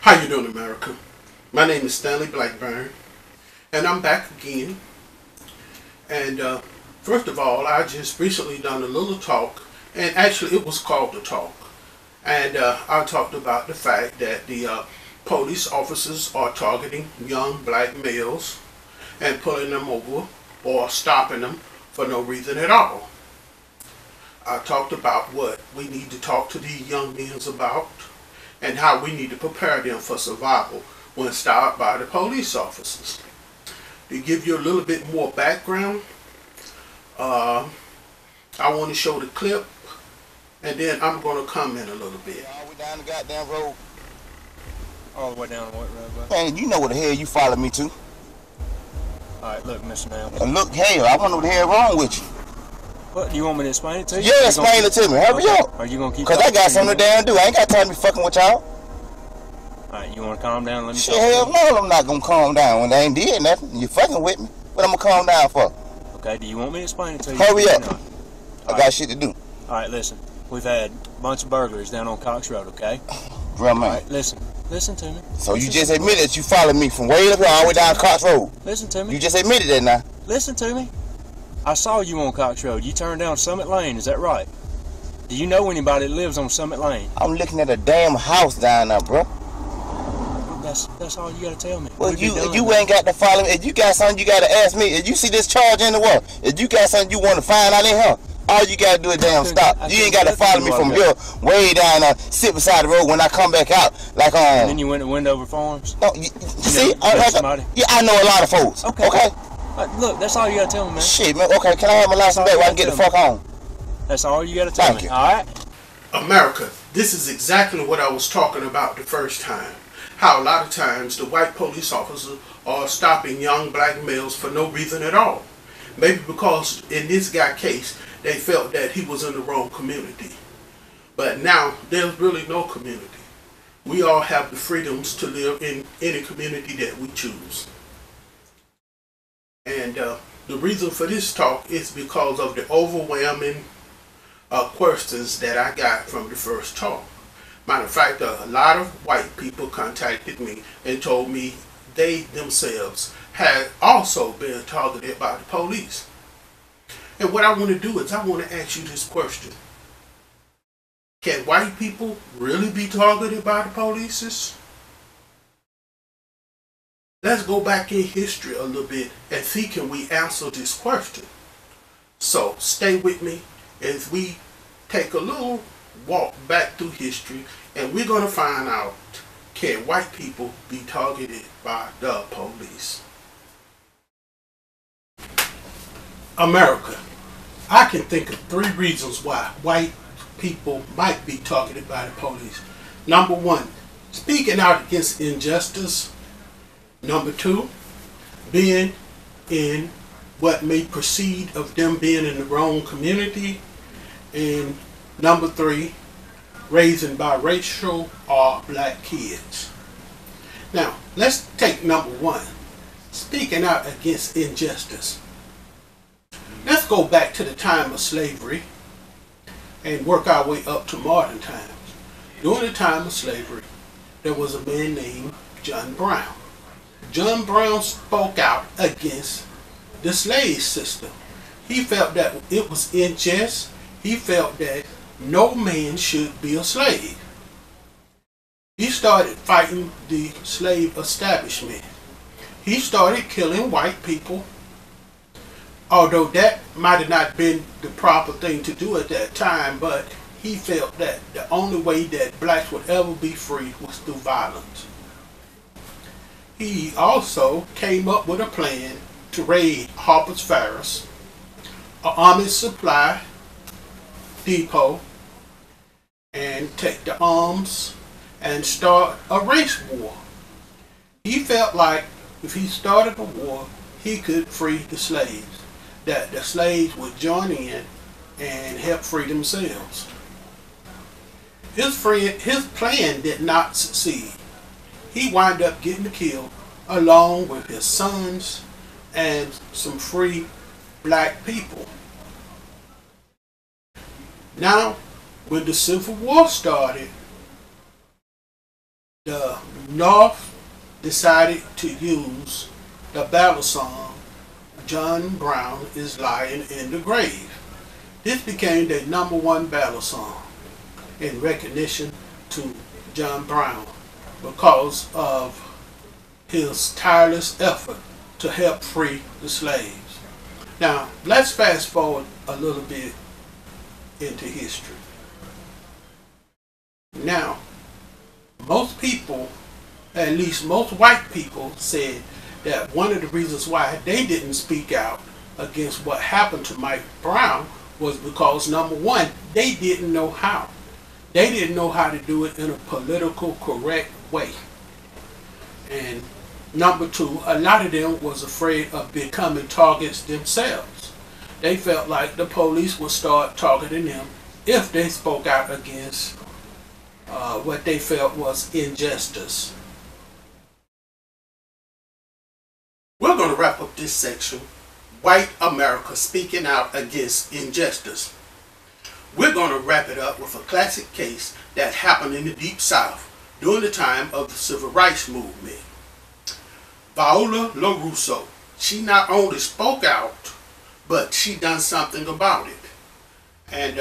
How you doing, America? My name is Stanley Blackburn, and I'm back again. And first of all, I just recently done a little talk, and actually it was called The Talk. And I talked about the fact that the police officers are targeting young black males and pulling them over or stopping them for no reason at all. I talked about what we need to talk to these young men about and how we need to prepare them for survival when stopped by the police officers. To give you a little bit more background, I want to show the clip, and then I'm going to comment a little bit. All the way down the goddamn road. All the way down what road, bud? Man, you know what the hell you follow me to. Alright, look, Mr. Now. And look, hell, I wonder what the hell wrong with you. What, do you want me to explain it to you? Yeah, explain it to me. Hurry up. Are you going to keep Because I got something to damn do. I ain't got time to be fucking with y'all. Alright, you want to calm down and let me Shit, talk hell to you? no, I'm not going to calm down when they ain't did nothing. You fucking with me. What I'm going to calm down for? Okay, do you want me to explain it to you? Hurry up. Not? I got shit to do. Alright, listen. We've had a bunch of burglaries down on Cox Road, okay? Bruh, man. Alright, listen. Listen to me. So you just admitted that you followed me from way up here all the way down Cox Road. Listen to me. You just admitted that now. Listen to me. I saw you on Cox Road. You turned down Summit Lane, is that right? Do you know anybody that lives on Summit Lane? I'm looking at a damn house down there, bro. That's all you gotta tell me. Well, you ain't got to follow me. If you got something, you got to ask me. If you see this charge in the world, if you got something you want to find out in here, all you got to do is damn stop. You ain't got to follow me from here way down there, sit beside the road when I come back out. Like And then you went to Wendover Farms? No, you see, I know a lot of folks. Okay? Look, that's all you gotta tell me, man. Shit, man. Okay, can I have my license back while I can get the fuck on? That's all you gotta tell me. Thank you. Alright? America, this is exactly what I was talking about the first time. How a lot of times the white police officers are stopping young black males for no reason at all. Maybe because in this guy case, they felt that he was in the wrong community. But now, there's really no community. We all have the freedoms to live in any community that we choose. And the reason for this talk is because of the overwhelming questions that I got from the first talk. Matter of fact, a lot of white people contacted me and told me they themselves had also been targeted by the police. And what I want to do is I want to ask you this question. Can white people really be targeted by the police? Let's go back in history a little bit and see can we answer this question. So stay with me as we take a little walk back through history, and we're going to find out, can white people be targeted by the police? America, I can think of 3 reasons why white people might be targeted by the police. Number 1, speaking out against injustice. Number 2, being in what may proceed of them being in the wrong community. And number 3, raising biracial or black kids. Now, let's take number 1, speaking out against injustice. Let's go back to the time of slavery and work our way up to modern times. During the time of slavery, there was a man named John Brown. John Brown spoke out against the slave system. He felt that it was unjust. He felt that no man should be a slave. He started fighting the slave establishment. He started killing white people, although that might have not been the proper thing to do at that time, but he felt that the only way that blacks would ever be free was through violence. He also came up with a plan to raid Harper's Ferry, an army supply depot, and take the arms and start a race war. He felt like if he started a war, he could free the slaves, that the slaves would join in and help free themselves. His plan did not succeed. He wound up getting killed along with his sons and some free black people. Now, when the Civil War started, the North decided to use the battle song, John Brown is Lying in the Grave. This became their #1 battle song in recognition to John Brown because of his tireless effort to help free the slaves. Now, let's fast forward a little bit into history. Now, most people, at least most white people, said that one of the reasons why they didn't speak out against what happened to Mike Brown was because, #1, they didn't know how. They didn't know how to do it in a political correct way. And #2, a lot of them was afraid of becoming targets themselves. They felt like the police would start targeting them if they spoke out against what they felt was injustice. We're going to wrap up this section, White America Speaking Out Against Injustice. We're going to wrap it up with a classic case that happened in the Deep South during the time of the Civil Rights Movement. Viola LaRusso, she not only spoke out, but she done something about it. And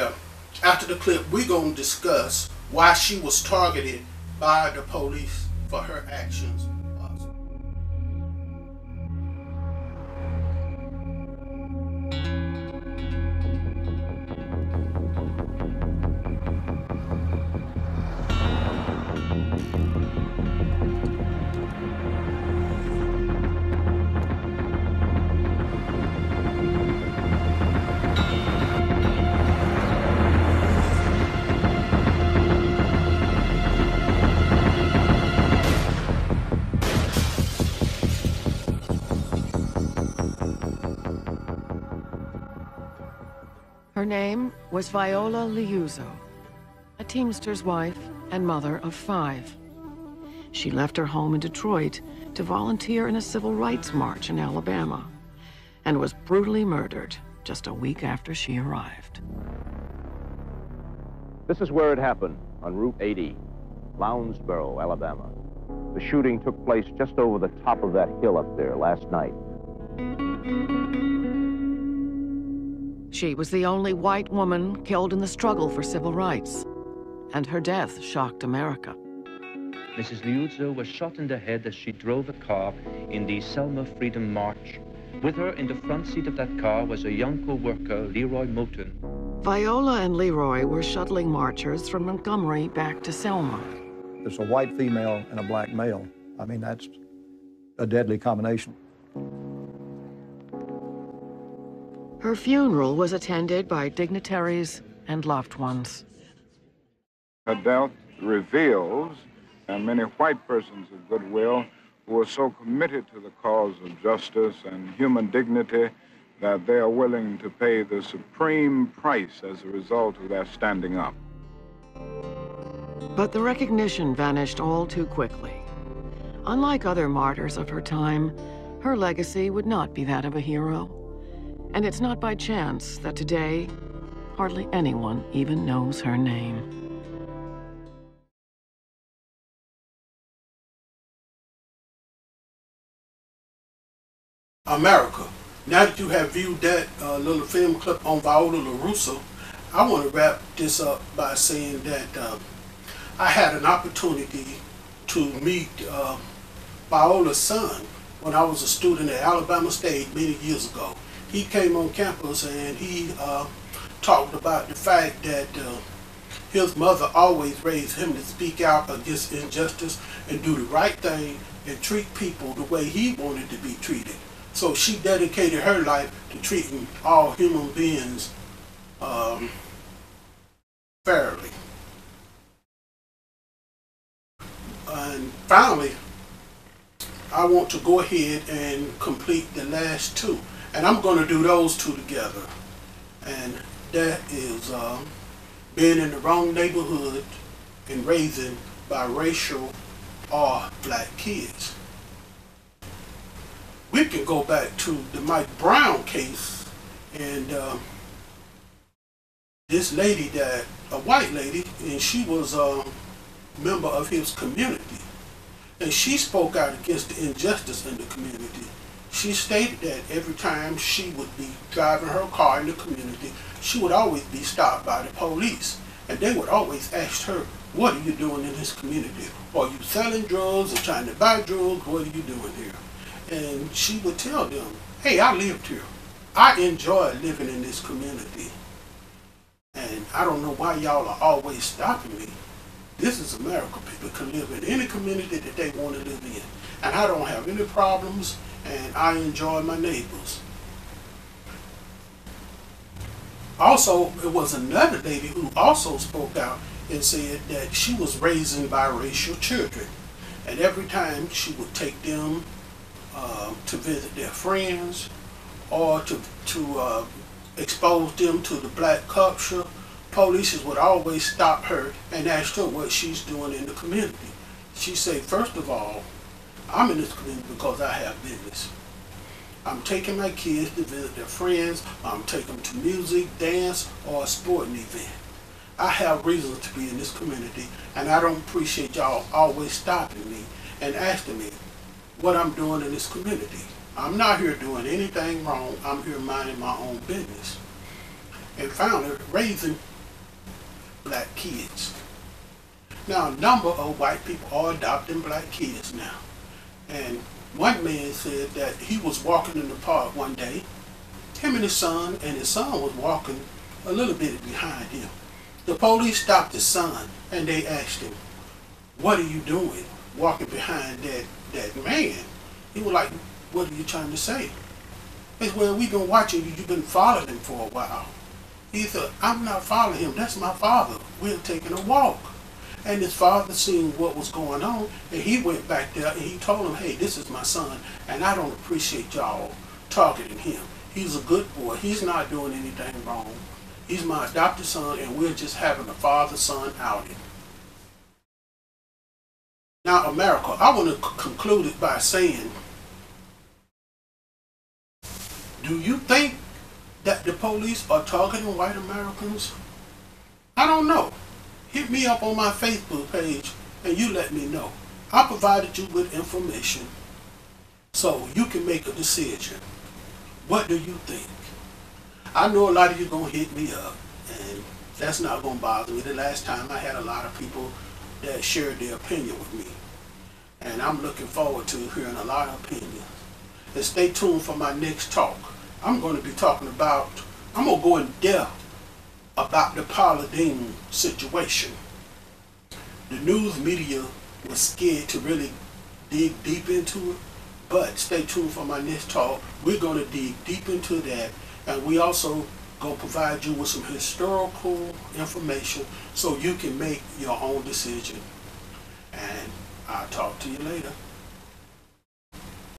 after the clip, we're going to discuss why she was targeted by the police for her actions. Her name was Viola Liuzzo, a teamster's wife and mother of 5. She left her home in Detroit to volunteer in a civil rights march in Alabama and was brutally murdered just a week after she arrived. This is where it happened, on Route 80, Lounsboro, Alabama. The shooting took place just over the top of that hill up there last night. She was the only white woman killed in the struggle for civil rights, and her death shocked America. Mrs. Liuzzo was shot in the head as she drove a car in the Selma Freedom March. With her in the front seat of that car was a young co-worker, Leroy Moulton. Viola and Leroy were shuttling marchers from Montgomery back to Selma. There's a white female and a black male. I mean, that's a deadly combination. Her funeral was attended by dignitaries and loved ones. Her death reveals many white persons of goodwill who are so committed to the cause of justice and human dignity that they are willing to pay the supreme price as a result of their standing up. But the recognition vanished all too quickly. Unlike other martyrs of her time, her legacy would not be that of a hero. And it's not by chance that today, hardly anyone even knows her name. America. Now that you have viewed that little film clip on Viola LaRusso, I want to wrap this up by saying that I had an opportunity to meet Viola's son when I was a student at Alabama State many years ago. He came on campus and he talked about the fact that his mother always raised him to speak out against injustice and do the right thing and treat people the way he wanted to be treated. So she dedicated her life to treating all human beings fairly. And finally, I want to go ahead and complete the last 2. And I'm going to do those 2 together. And that is being in the wrong neighborhood and raising biracial or black kids. We can go back to the Mike Brown case, and this lady died, a white lady, and she was a member of his community. and she spoke out against the injustice in the community. She stated that every time she would be driving her car in the community, she would always be stopped by the police. And they would always ask her, what are you doing in this community? Are you selling drugs or trying to buy drugs? What are you doing here? And she would tell them, hey, I lived here. I enjoy living in this community. And I don't know why y'all are always stopping me. This is America. People can live in any community that they want to live in. And I don't have any problems, and I enjoy my neighbors. Also, it was another lady who also spoke out and said that she was raising biracial children. And every time she would take them to visit their friends or to expose them to the black culture, police would always stop her and ask her what she's doing in the community. She said, first of all, I'm in this community because I have business. I'm taking my kids to visit their friends. I'm taking them to music, dance, or a sporting event. I have reasons to be in this community, and I don't appreciate y'all always stopping me and asking me what I'm doing in this community. I'm not here doing anything wrong. I'm here minding my own business. And finally, raising black kids. Now, a number of white people are adopting black kids now. And one man said that he was walking in the park one day, him and his son was walking a little bit behind him. The police stopped his son and they asked him, what are you doing walking behind that man? He was like, what are you trying to say? He said, well, we've been watching you, you've been following him for a while. He said, I'm not following him, that's my father. We're taking a walk. And his father seen what was going on, and he went back there and he told him, hey, this is my son, and I don't appreciate y'all targeting him. He's a good boy. He's not doing anything wrong. He's my adopted son, and we're just having a father-son outing. Now, America, I want to conclude it by saying, do you think that the police are targeting white Americans? I don't know. Hit me up on my Facebook page and you let me know. I provided you with information so you can make a decision. What do you think? I know a lot of you going to hit me up, and that's not going to bother me. The last time I had a lot of people that shared their opinion with me, and I'm looking forward to hearing a lot of opinions. And stay tuned for my next talk. I'm going to be talking about, I'm going to go in depth about the Paula situation. The news media was scared to really dig deep into it, but stay tuned for my next talk. We're going to dig deep into that, and we also going to provide you with some historical information so you can make your own decision. And I'll talk to you later.